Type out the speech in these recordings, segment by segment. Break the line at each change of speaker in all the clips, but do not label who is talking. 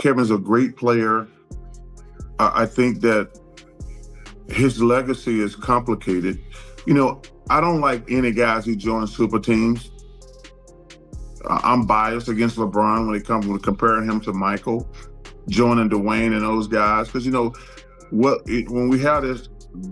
Kevin's a great player. I think that his legacy is complicated. You know, I don't like any guys who join super teams. I'm biased against LeBron when it comes to comparing him to Michael, joining Dwayne and those guys. Because, you know, when we had this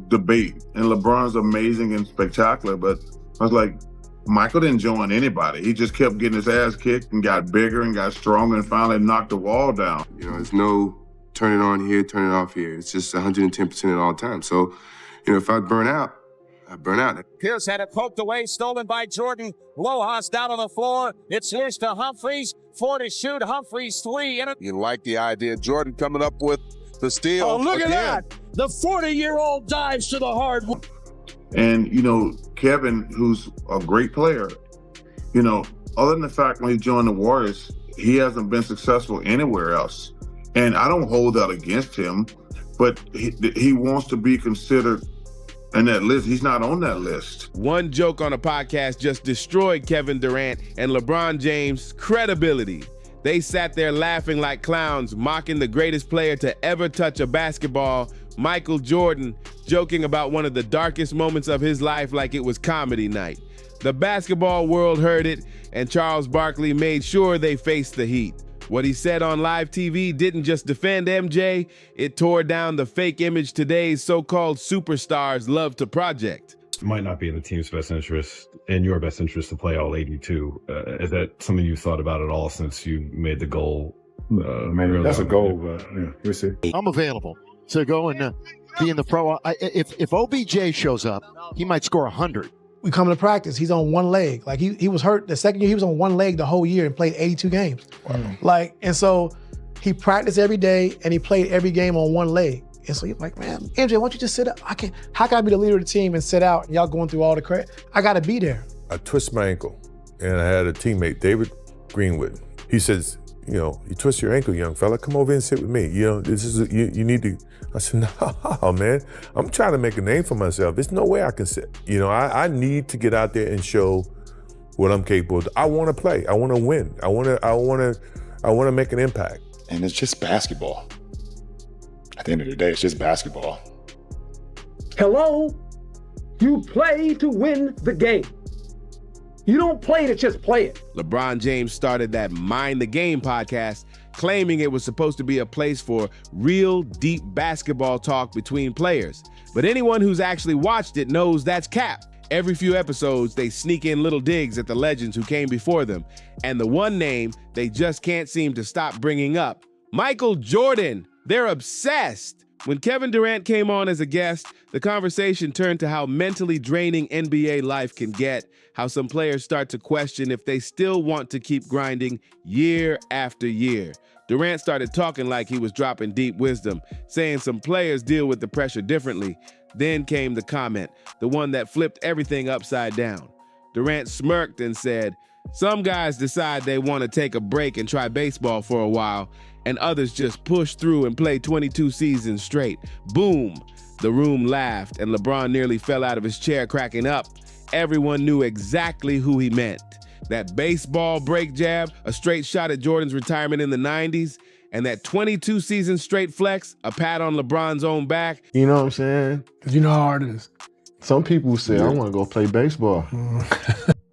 debate, and LeBron's amazing and spectacular, but I was like, Michael didn't join anybody. He just kept getting his ass kicked and got bigger and got stronger and finally knocked the wall down.
You know, there's no turn it on here, turn it off here. It's just 110% at all times. So, you know, if I burn out, I burn out.
Pierce had it poked away, stolen by Jordan. Lojas down on the floor. It's here's to Humphries. 4 to shoot. Humphries 3.
You like the idea. Jordan coming up with the steal.
Oh, look
again.
at that. The 40-year-old dives to the hardwood.
And, you know, Kevin, who's a great player, you know, other than the fact when he joined the Warriors, he hasn't been successful anywhere else. And I don't hold that against him, but he wants to be considered in that list. He's not on that list.
One joke on a podcast just destroyed Kevin Durant and LeBron James' credibility. They sat there laughing like clowns, mocking the greatest player to ever touch a basketball, Michael Jordan, joking about one of the darkest moments of his life like it was comedy night. The basketball world heard it, and Charles Barkley made sure they faced the heat. What he said on live TV didn't just defend MJ, it tore down the fake image today's so-called superstars love to project.
It might not be in the team's best interest, in your best interest, to play all 82. Is that something you thought about at all since you made the goal?
Man, that's a goal, but yeah, we'll see.
I'm available to go and be in the pro. If OBJ shows up, he might score 100.
We come to practice, he's on one leg. Like he was hurt the second year, he was on one leg the whole year and played 82 games. Like, and so he practiced every day and he played every game on one leg. And so you're like, man, MJ, why don't you just sit up? How can I be the leader of the team and sit out and y'all going through all the credit? I gotta be there.
I twisted my ankle and I had a teammate, David Greenwood. He says, you know, you twist your ankle, young fella, come over and sit with me. You know, this is, you need to. I said, no, man, I'm trying to make a name for myself. There's no way I can sit. You know, I need to get out there and show what I'm capable of. I want to play. I want to win. I want to make an impact.
And it's just basketball. At the end of the day, it's just basketball.
Hello? You play to win the game. You don't play to just play it.
LeBron James started that Mind the Game podcast, claiming it was supposed to be a place for real, deep basketball talk between players. But anyone who's actually watched it knows that's cap. Every few episodes, they sneak in little digs at the legends who came before them. And the one name they just can't seem to stop bringing up, Michael Jordan. They're obsessed. When Kevin Durant came on as a guest, the conversation turned to how mentally draining NBA life can get, how some players start to question if they still want to keep grinding year after year. Durant started talking like he was dropping deep wisdom, saying some players deal with the pressure differently. Then came the comment, the one that flipped everything upside down. Durant smirked and said, some guys decide they want to take a break and try baseball for a while, and others just push through and play 22 seasons straight. Boom! The room laughed, and LeBron nearly fell out of his chair cracking up. Everyone knew exactly who he meant. That baseball break jab, a straight shot at Jordan's retirement in the 90s, and that 22 season straight flex, a pat on LeBron's own back.
You know what I'm saying?
Because you know how hard it is.
Some people say, I want to go play baseball.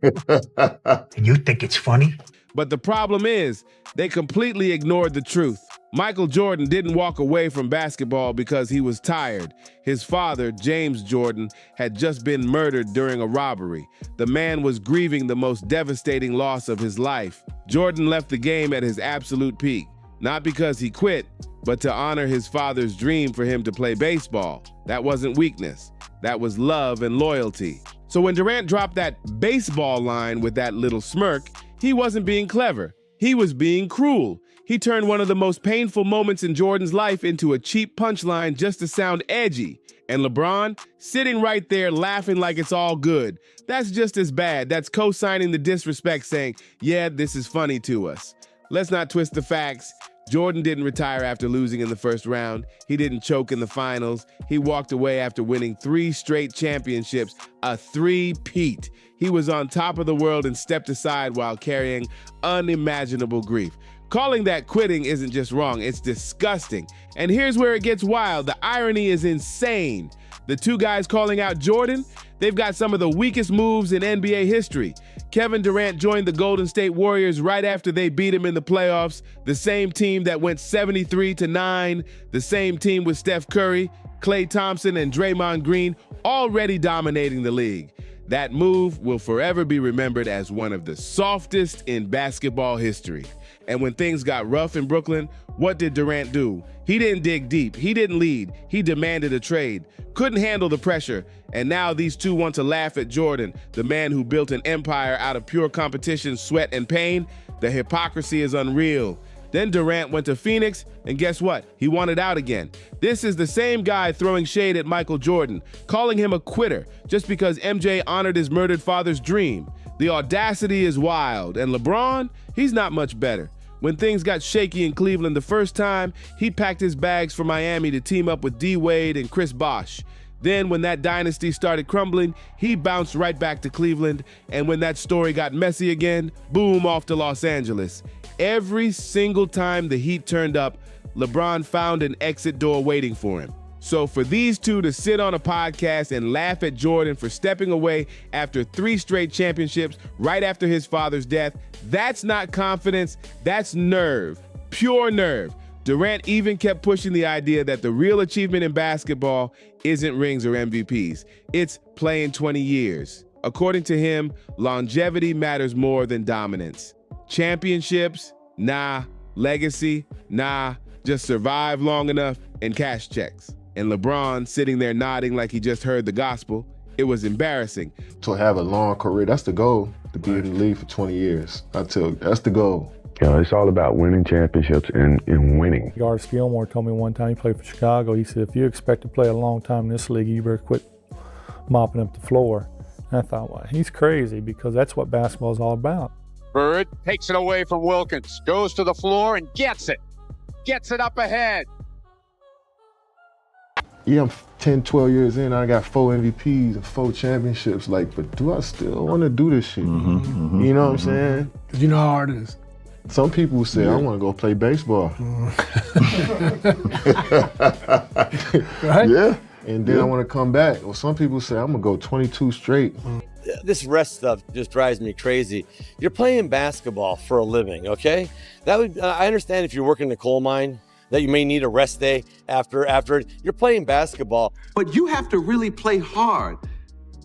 And you think it's funny?
But the problem is, they completely ignored the truth. Michael Jordan didn't walk away from basketball because he was tired. His father, James Jordan, had just been murdered during a robbery. The man was grieving the most devastating loss of his life. Jordan left the game at his absolute peak, not because he quit, but to honor his father's dream for him to play baseball. That wasn't weakness. That was love and loyalty. So when Durant dropped that baseball line with that little smirk, he wasn't being clever. He was being cruel. He turned one of the most painful moments in Jordan's life into a cheap punchline just to sound edgy. And LeBron, sitting right there laughing like it's all good. That's just as bad. That's co-signing the disrespect, saying, yeah, this is funny to us. Let's not twist the facts. Jordan didn't retire after losing in the first round. He didn't choke in the finals. He walked away after winning 3 straight championships, a 3-peat. He was on top of the world and stepped aside while carrying unimaginable grief. Calling that quitting isn't just wrong, it's disgusting. And here's where it gets wild. The irony is insane. The two guys calling out Jordan, they've got some of the weakest moves in NBA history. Kevin Durant joined the Golden State Warriors right after they beat him in the playoffs, the same team that went 73-9, the same team with Steph Curry, Klay Thompson, and Draymond Green already dominating the league. That move will forever be remembered as one of the softest in basketball history. And when things got rough in Brooklyn, what did Durant do? He didn't dig deep. He didn't lead. He demanded a trade. Couldn't handle the pressure. And now these two want to laugh at Jordan, the man who built an empire out of pure competition, sweat, and pain. The hypocrisy is unreal. Then Durant went to Phoenix, and guess what? He wanted out again. This is the same guy throwing shade at Michael Jordan, calling him a quitter just because MJ honored his murdered father's dream. The audacity is wild, and LeBron, he's not much better. When things got shaky in Cleveland the first time, he packed his bags for Miami to team up with D. Wade and Chris Bosh. Then when that dynasty started crumbling, he bounced right back to Cleveland, and when that story got messy again, boom, off to Los Angeles. Every single time the heat turned up, LeBron found an exit door waiting for him. So for these two to sit on a podcast and laugh at Jordan for stepping away after 3 straight championships right after his father's death, that's not confidence, that's nerve, pure nerve. Durant even kept pushing the idea that the real achievement in basketball isn't rings or MVPs, it's playing 20 years. According to him, longevity matters more than dominance. Championships? Nah. Legacy? Nah. Just survive long enough and cash checks. And LeBron sitting there nodding like he just heard the gospel. It was embarrassing.
To have a long career, that's the goal, to be in the league for 20 years. I tell you, that's the goal.
You know, it's all about winning championships and winning.
Artis Gilmore told me one time, he played for Chicago, he said, if you expect to play a long time in this league, you better quit mopping up the floor. And I thought, well, he's crazy because that's what basketball is all about.
Bird takes it away from Wilkins, goes to the floor and gets it. Gets it up ahead.
Yeah, I'm 10, 12 years in, I got 4 MVPs and 4 championships. Like, but do I still want to do this shit? You know what I'm saying?
Because you know how hard it is.
Some people say, I want to go play baseball.
Right?
Yeah. And then I want to come back. Or some people say, I'm going to go 22 straight.
This rest stuff just drives me crazy. You're playing basketball for a living, okay? I understand if you're working in a coal mine, that you may need a rest day after it. You're playing basketball.
But you have to really play hard.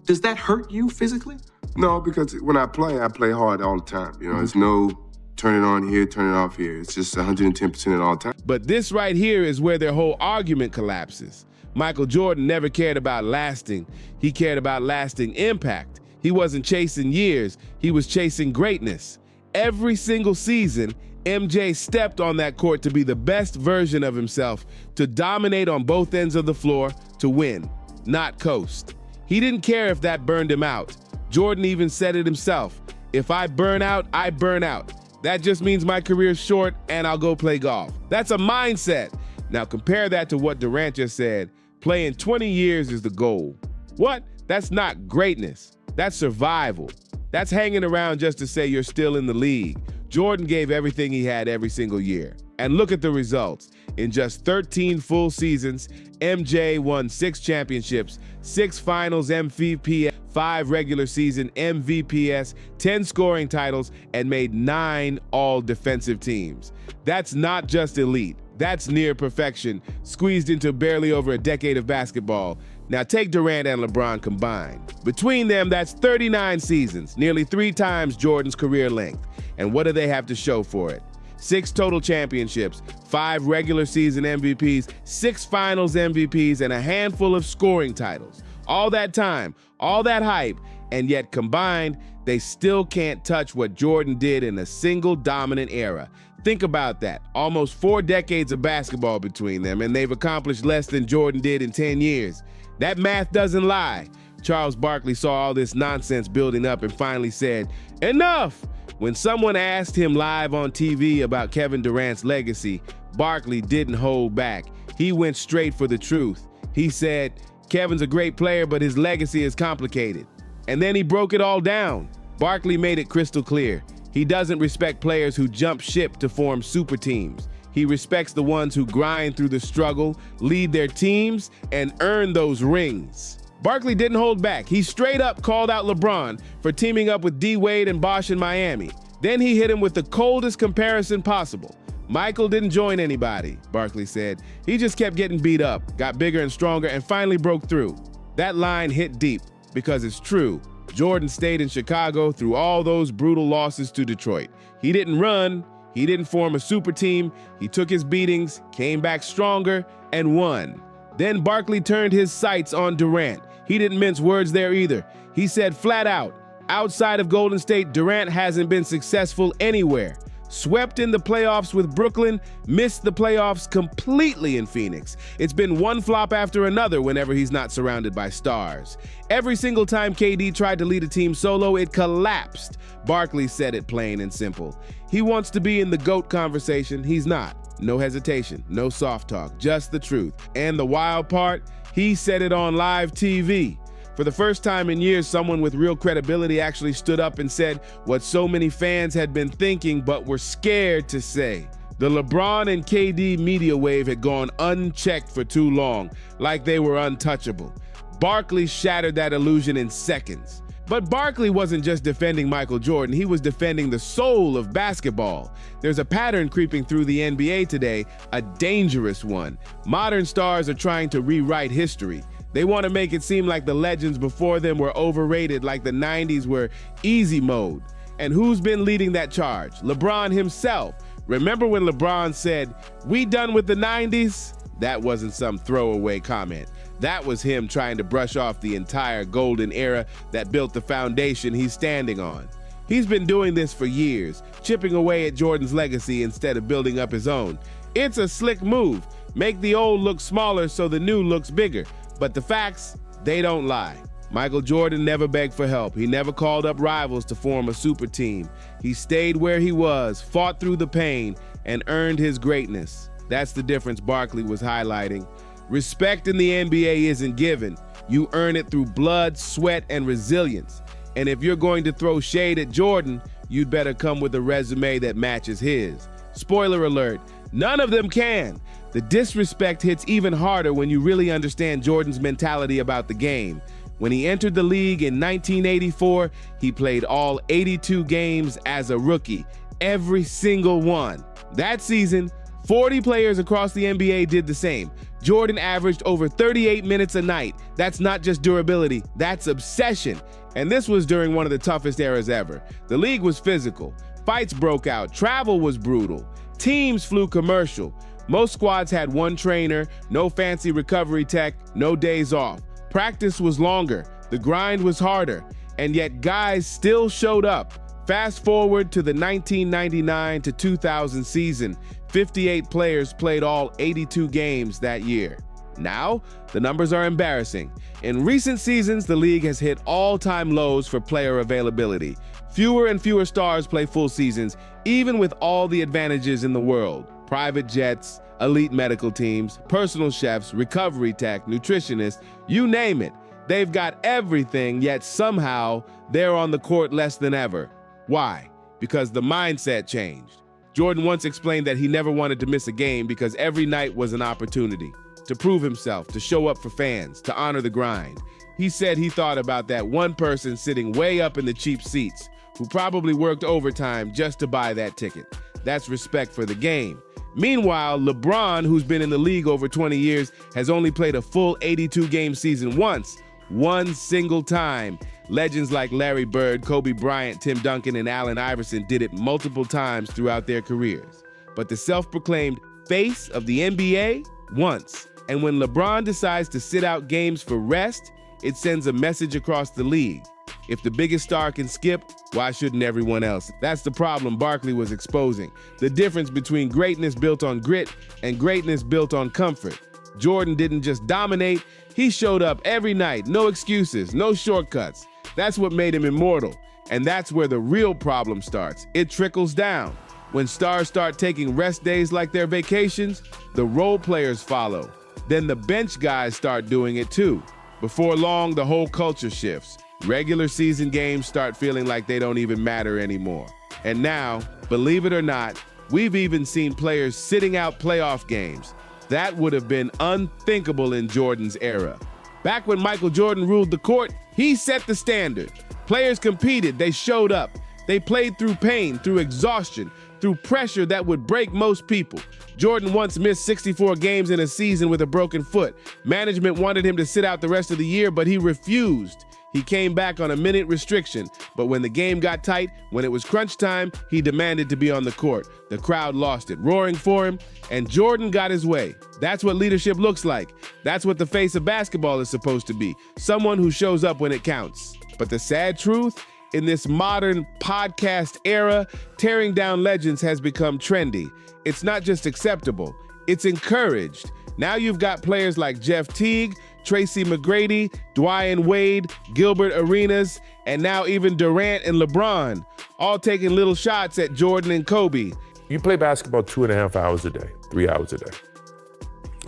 Does that hurt you physically?
No, because when I play hard all the time. You know, there's no turn it on here, turn it off here. It's just 110% at all times.
But this right here is where their whole argument collapses. Michael Jordan never cared about lasting. He cared about lasting impact. He wasn't chasing years, he was chasing greatness. Every single season, MJ stepped on that court to be the best version of himself, to dominate on both ends of the floor, to win, not coast. He didn't care if that burned him out. Jordan even said it himself. If I burn out, I burn out. That just means my career's short and I'll go play golf. That's a mindset. Now compare that to what Durant just said. Playing 20 years is the goal. What? That's not greatness. That's survival. That's hanging around just to say you're still in the league. Jordan gave everything he had every single year. And look at the results. In just 13 full seasons, MJ won 6 championships, 6 finals MVP, 5 regular season MVPs, 10 scoring titles, and made 9 all-defensive teams. That's not just elite. That's near perfection, squeezed into barely over a decade of basketball. Now take Durant and LeBron combined. Between them, that's 39 seasons, nearly 3 times Jordan's career length. And what do they have to show for it? 6 total championships, 5 regular season MVPs, 6 finals MVPs, and a handful of scoring titles. All that time, all that hype, and yet combined, they still can't touch what Jordan did in a single dominant era. Think about that. Almost 4 decades of basketball between them, and they've accomplished less than Jordan did in 10 years. That math doesn't lie. Charles Barkley saw all this nonsense building up and finally said, "Enough!" When someone asked him live on TV about Kevin Durant's legacy, Barkley didn't hold back. He went straight for the truth. He said, "Kevin's a great player, but his legacy is complicated." And then he broke it all down. Barkley made it crystal clear. He doesn't respect players who jump ship to form super teams. He respects the ones who grind through the struggle, lead their teams, and earn those rings. Barkley didn't hold back. He straight up called out LeBron for teaming up with D. Wade and Bosh in Miami. Then he hit him with the coldest comparison possible. Michael didn't join anybody, Barkley said. He just kept getting beat up, got bigger and stronger, and finally broke through. That line hit deep because it's true. Jordan stayed in Chicago through all those brutal losses to Detroit. He didn't run. He didn't form a super team. He took his beatings, came back stronger, and won. Then Barkley turned his sights on Durant. He didn't mince words there either. He said flat out, outside of Golden State, Durant hasn't been successful anywhere. Swept in the playoffs with Brooklyn, missed the playoffs completely in Phoenix. It's been one flop after another whenever he's not surrounded by stars. Every single time KD tried to lead a team solo, it collapsed. Barkley said it plain and simple. He wants to be in the GOAT conversation. He's not. No hesitation, no soft talk, just the truth. And the wild part, he said it on live TV. For the first time in years, someone with real credibility actually stood up and said what so many fans had been thinking but were scared to say. The LeBron and KD media wave had gone unchecked for too long, like they were untouchable. Barkley shattered that illusion in seconds. But Barkley wasn't just defending Michael Jordan, he was defending the soul of basketball. There's a pattern creeping through the NBA today, a dangerous one. Modern stars are trying to rewrite history. They want to make it seem like the legends before them were overrated, like the 90s were easy mode. And who's been leading that charge? LeBron himself. Remember when LeBron said, "We done with the 90s"? That wasn't some throwaway comment. That was him trying to brush off the entire golden era that built the foundation he's standing on. He's been doing this for years, chipping away at Jordan's legacy instead of building up his own. It's a slick move. Make the old look smaller so the new looks bigger. But the facts, they don't lie. Michael Jordan never begged for help. He never called up rivals to form a super team. He stayed where he was, fought through the pain, and earned his greatness. That's the difference Barkley was highlighting. Respect in the NBA isn't given. You earn it through blood, sweat, and resilience. And if you're going to throw shade at Jordan, you'd better come with a resume that matches his. Spoiler alert, none of them can. The disrespect hits even harder when you really understand Jordan's mentality about the game. When he entered the league in 1984, he played all 82 games as a rookie, every single one. That season, 40 players across the NBA did the same. Jordan averaged over 38 minutes a night. That's not just durability, that's obsession. And this was during one of the toughest eras ever. The league was physical. Fights broke out. Travel was brutal. Teams flew commercial. Most squads had one trainer, no fancy recovery tech, no days off. Practice was longer. The grind was harder. And yet guys still showed up. Fast forward to the 1999 to 2000 season. 58 players played all 82 games that year. Now, the numbers are embarrassing. In recent seasons, the league has hit all-time lows for player availability. Fewer and fewer stars play full seasons, even with all the advantages in the world. Private jets, elite medical teams, personal chefs, recovery tech, nutritionists, you name it. They've got everything, yet somehow they're on the court less than ever. Why? Because the mindset changed. Jordan once explained that he never wanted to miss a game because every night was an opportunity to prove himself, to show up for fans, to honor the grind. He said he thought about that one person sitting way up in the cheap seats who probably worked overtime just to buy that ticket. That's respect for the game. Meanwhile, LeBron, who's been in the league over 20 years, has only played a full 82-game season once, one single time. Legends like Larry Bird, Kobe Bryant, Tim Duncan, and Allen Iverson did it multiple times throughout their careers. But the self-proclaimed face of the NBA, once. And when LeBron decides to sit out games for rest, it sends a message across the league. If the biggest star can skip, why shouldn't everyone else? That's the problem Barkley was exposing. The difference between greatness built on grit and greatness built on comfort. Jordan didn't just dominate, he showed up every night, no excuses, no shortcuts. That's what made him immortal. And that's where the real problem starts. It trickles down. When stars start taking rest days like their vacations, the role players follow. Then the bench guys start doing it too. Before long, the whole culture shifts. Regular season games start feeling like they don't even matter anymore. And now, believe it or not, we've even seen players sitting out playoff games. That would have been unthinkable in Jordan's era. Back when Michael Jordan ruled the court, he set the standard. Players competed, they showed up. They played through pain, through exhaustion, through pressure that would break most people. Jordan once missed 64 games in a season with a broken foot. Management wanted him to sit out the rest of the year, but he refused. He came back on a minute restriction, but when the game got tight, when it was crunch time, he demanded to be on the court. The crowd lost it, roaring for him, and Jordan got his way. That's what leadership looks like. That's what the face of basketball is supposed to be, someone who shows up when it counts. But the sad truth, in this modern podcast era, tearing down legends has become trendy. It's not just acceptable, it's encouraged. Now you've got players like Jeff Teague, Tracy McGrady, Dwayne Wade, Gilbert Arenas, and now even Durant and LeBron, all taking little shots at Jordan and Kobe.
You play basketball 2.5 hours a day, 3 hours a day,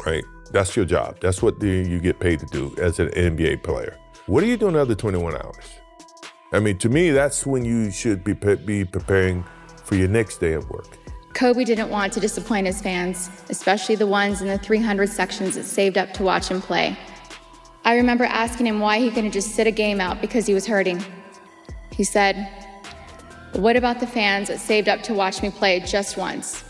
right? That's your job. That's what you get paid to do as an NBA player. What are you doing the other 21 hours? I mean, to me, that's when you should be preparing for your next day of work.
Kobe didn't want to disappoint his fans, especially the ones in the 300 sections that saved up to watch him play. I remember asking him why he couldn't just sit a game out because he was hurting. He said, "What about the fans that saved up to watch me play just once?"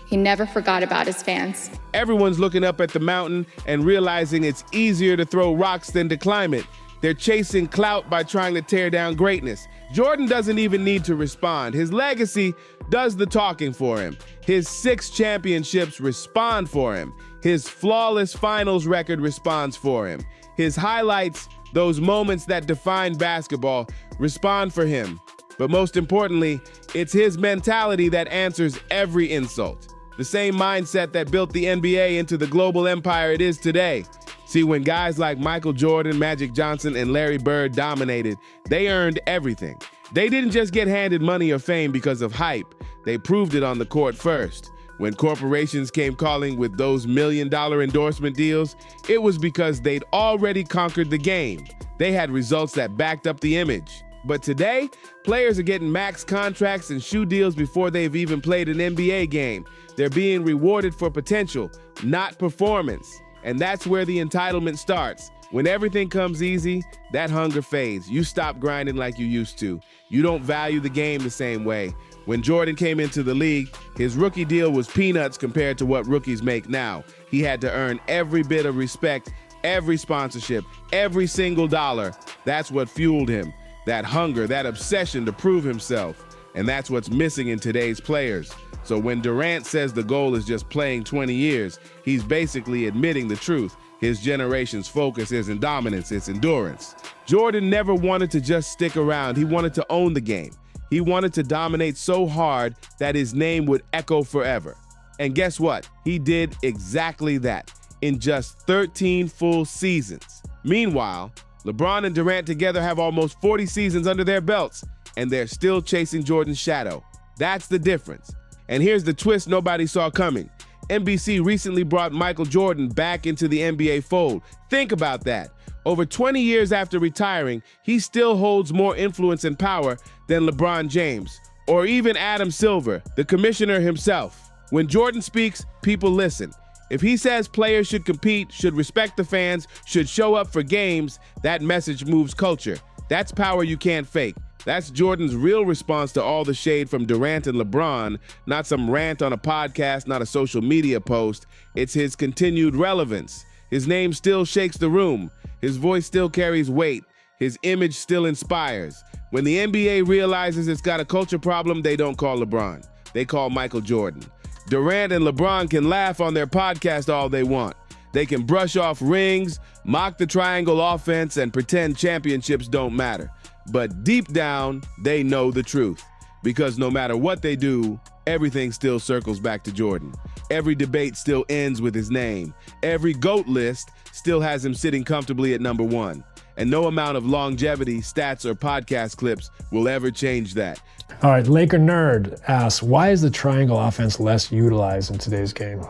He never forgot about his fans.
Everyone's looking up at the mountain and realizing it's easier to throw rocks than to climb it. They're chasing clout by trying to tear down greatness. Jordan doesn't even need to respond. His legacy does the talking for him. His 6 championships respond for him. His flawless finals record responds for him. His highlights, those moments that define basketball, respond for him. But most importantly, it's his mentality that answers every insult. The same mindset that built the NBA into the global empire it is today. See, when guys like Michael Jordan, Magic Johnson, and Larry Bird dominated, they earned everything. They didn't just get handed money or fame because of hype. They proved it on the court first. When corporations came calling with those million-dollar endorsement deals, it was because they'd already conquered the game. They had results that backed up the image. But today, players are getting max contracts and shoe deals before they've even played an NBA game. They're being rewarded for potential, not performance. And that's where the entitlement starts. When everything comes easy, that hunger fades. You stop grinding like you used to. You don't value the game the same way. When Jordan came into the league, his rookie deal was peanuts compared to what rookies make now. He had to earn every bit of respect, every sponsorship, every single dollar. That's what fueled him. That hunger, that obsession to prove himself. And that's what's missing in today's players. So when Durant says the goal is just playing 20 years, he's basically admitting the truth. His generation's focus isn't dominance, it's endurance. Jordan never wanted to just stick around. He wanted to own the game. He wanted to dominate so hard that his name would echo forever. And guess what? He did exactly that in just 13 full seasons. Meanwhile, LeBron and Durant together have almost 40 seasons under their belts, and they're still chasing Jordan's shadow. That's the difference. And here's the twist nobody saw coming. NBC recently brought Michael Jordan back into the NBA fold. Think about that. Over 20 years after retiring, he still holds more influence and power than LeBron James, or even Adam Silver, the commissioner himself. When Jordan speaks, people listen. If he says players should compete, should respect the fans, should show up for games, that message moves culture. That's power you can't fake. That's Jordan's real response to all the shade from Durant and LeBron, not some rant on a podcast, not a social media post. It's his continued relevance. His name still shakes the room. His voice still carries weight. His image still inspires. When the NBA realizes it's got a culture problem, they don't call LeBron. They call Michael Jordan. Durant and LeBron can laugh on their podcast all they want. They can brush off rings, mock the triangle offense, and pretend championships don't matter. But deep down, they know the truth. Because no matter what they do, everything still circles back to Jordan. Every debate still ends with his name. Every GOAT list still has him sitting comfortably at number 1. And no amount of longevity, stats, or podcast clips will ever change that.
All right, Laker Nerd asks, why is the triangle offense less utilized in today's game?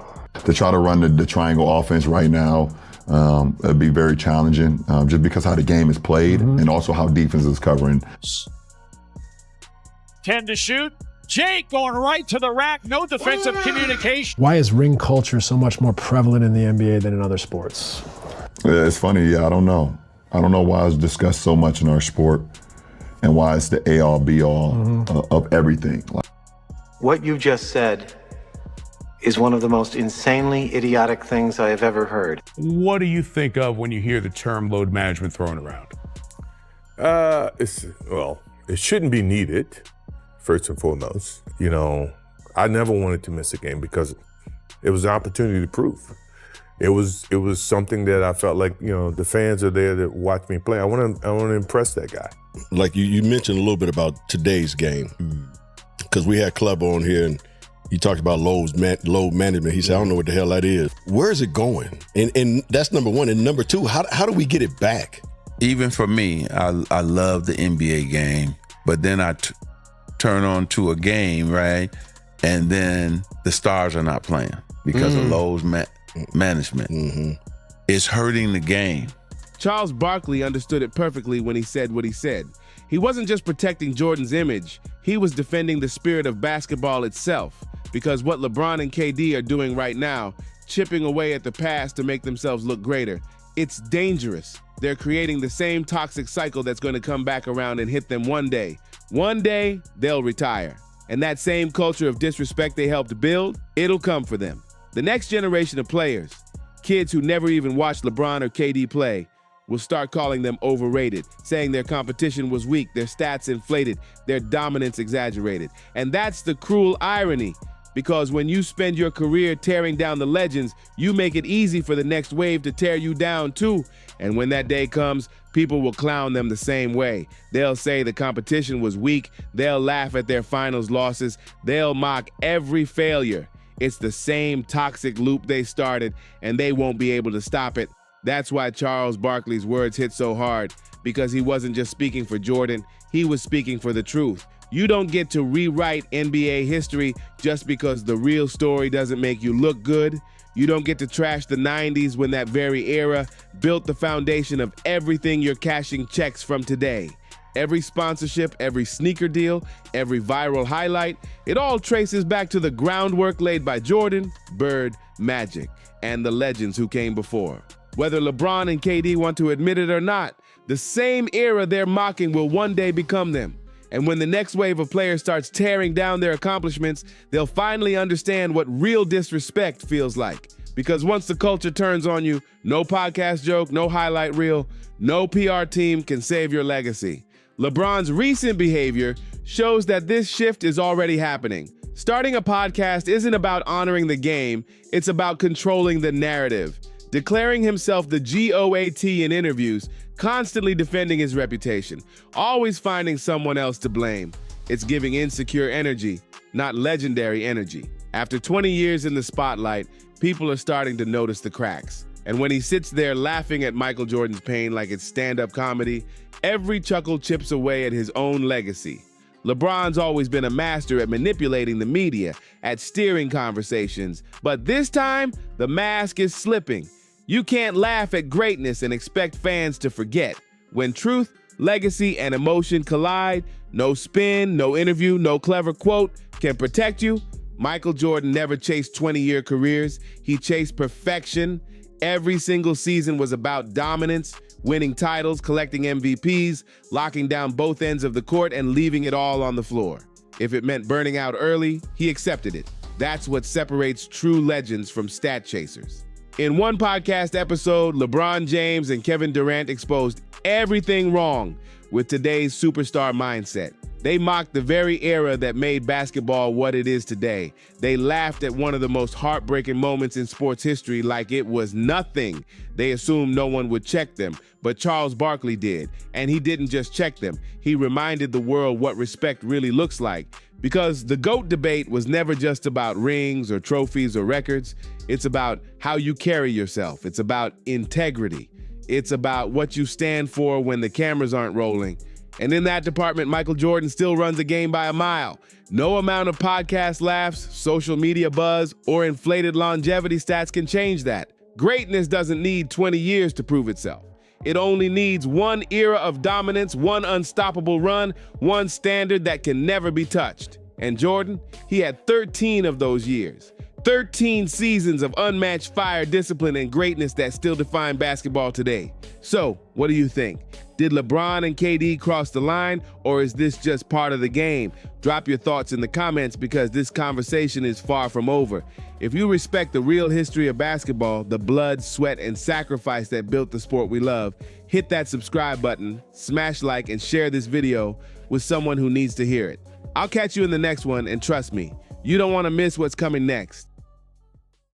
To try to run the triangle offense right now, it'd be very challenging just because how the game is played and also how defense is covering.
10 to shoot. Jake going right to the rack. No defensive communication.
Why is ring culture so much more prevalent in the NBA than in other sports?
Yeah, it's funny. Yeah, I don't know. I don't know why it's discussed so much in our sport and why it's the A-all, B-all of everything.
What you just said is one of the most insanely idiotic things I have ever heard.
What do you think of when you hear the term load management thrown around?
It shouldn't be needed, first and foremost. You know, I never wanted to miss a game because it was an opportunity to prove. It was something that I felt like, you know, the fans are there to watch me play. I want to impress that guy.
Like you mentioned a little bit about today's game, because we had Club on here and he talked about load management. He said, I don't know what the hell that is. Where is it going? And that's number one. And number two, how do we get it back?
Even for me, I love the NBA game, but then I turn on to a game, right? And then the stars are not playing because of load management. It's hurting the game.
Charles Barkley understood it perfectly when he said what he said. He wasn't just protecting Jordan's image, he was defending the spirit of basketball itself. Because what LeBron and KD are doing right now, chipping away at the past to make themselves look greater, it's dangerous. They're creating the same toxic cycle that's going to come back around and hit them one day. One day, they'll retire. And that same culture of disrespect they helped build, it'll come for them. The next generation of players, kids who never even watched LeBron or KD play, will start calling them overrated, saying their competition was weak, their stats inflated, their dominance exaggerated. And that's the cruel irony, because when you spend your career tearing down the legends, you make it easy for the next wave to tear you down too. And when that day comes, people will clown them the same way. They'll say the competition was weak, they'll laugh at their finals losses, they'll mock every failure. It's the same toxic loop they started, and they won't be able to stop it. That's why Charles Barkley's words hit so hard, because he wasn't just speaking for Jordan, he was speaking for the truth. You don't get to rewrite NBA history just because the real story doesn't make you look good. You don't get to trash the 90s when that very era built the foundation of everything you're cashing checks from today. Every sponsorship, every sneaker deal, every viral highlight, it all traces back to the groundwork laid by Jordan, Bird, Magic, and the legends who came before. Whether LeBron and KD want to admit it or not, the same era they're mocking will one day become them. And when the next wave of players starts tearing down their accomplishments, they'll finally understand what real disrespect feels like. Because once the culture turns on you, no podcast joke, no highlight reel, no PR team can save your legacy. LeBron's recent behavior shows that this shift is already happening. Starting a podcast isn't about honoring the game, it's about controlling the narrative. Declaring himself the GOAT in interviews, constantly defending his reputation, always finding someone else to blame. It's giving insecure energy, not legendary energy. After 20 years in the spotlight, people are starting to notice the cracks. And when he sits there laughing at Michael Jordan's pain like it's stand-up comedy, every chuckle chips away at his own legacy. LeBron's always been a master at manipulating the media, at steering conversations, but this time, the mask is slipping. You can't laugh at greatness and expect fans to forget. When truth, legacy, and emotion collide, no spin, no interview, no clever quote can protect you. Michael Jordan never chased 20-year careers. He chased perfection. Every single season was about dominance, winning titles, collecting MVPs, locking down both ends of the court, and leaving it all on the floor. If it meant burning out early, he accepted it. That's what separates true legends from stat chasers. In one podcast episode, LeBron James and Kevin Durant exposed everything wrong with today's superstar mindset. They mocked the very era that made basketball what it is today. They laughed at one of the most heartbreaking moments in sports history like it was nothing. They assumed no one would check them, but Charles Barkley did. And he didn't just check them. He reminded the world what respect really looks like. Because the GOAT debate was never just about rings or trophies or records. It's about how you carry yourself. It's about integrity. It's about what you stand for when the cameras aren't rolling. And in that department, Michael Jordan still runs the game by a mile. No amount of podcast laughs, social media buzz, or inflated longevity stats can change that. Greatness doesn't need 20 years to prove itself. It only needs one era of dominance, one unstoppable run, one standard that can never be touched. And Jordan, he had 13 of those years. 13 seasons of unmatched fire, discipline, and greatness that still define basketball today. So, what do you think? Did LeBron and KD cross the line, or is this just part of the game? Drop your thoughts in the comments because this conversation is far from over. If you respect the real history of basketball, the blood, sweat, and sacrifice that built the sport we love, hit that subscribe button, smash like, and share this video with someone who needs to hear it. I'll catch you in the next one, and trust me, you don't want to miss what's coming next.